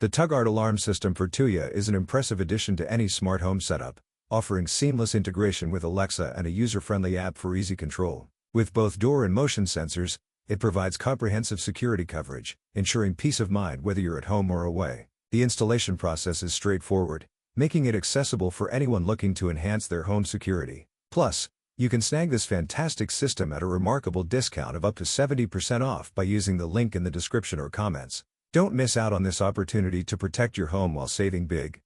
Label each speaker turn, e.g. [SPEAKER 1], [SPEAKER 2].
[SPEAKER 1] The TUGARD Alarm System for Tuya is an impressive addition to any smart home setup, offering seamless integration with Alexa and a user-friendly app for easy control. With both door and motion sensors, it provides comprehensive security coverage, ensuring peace of mind whether you're at home or away. The installation process is straightforward, making it accessible for anyone looking to enhance their home security. Plus, you can snag this fantastic system at a remarkable discount of up to 70% off by using the link in the description or comments. Don't miss out on this opportunity to protect your home while saving big.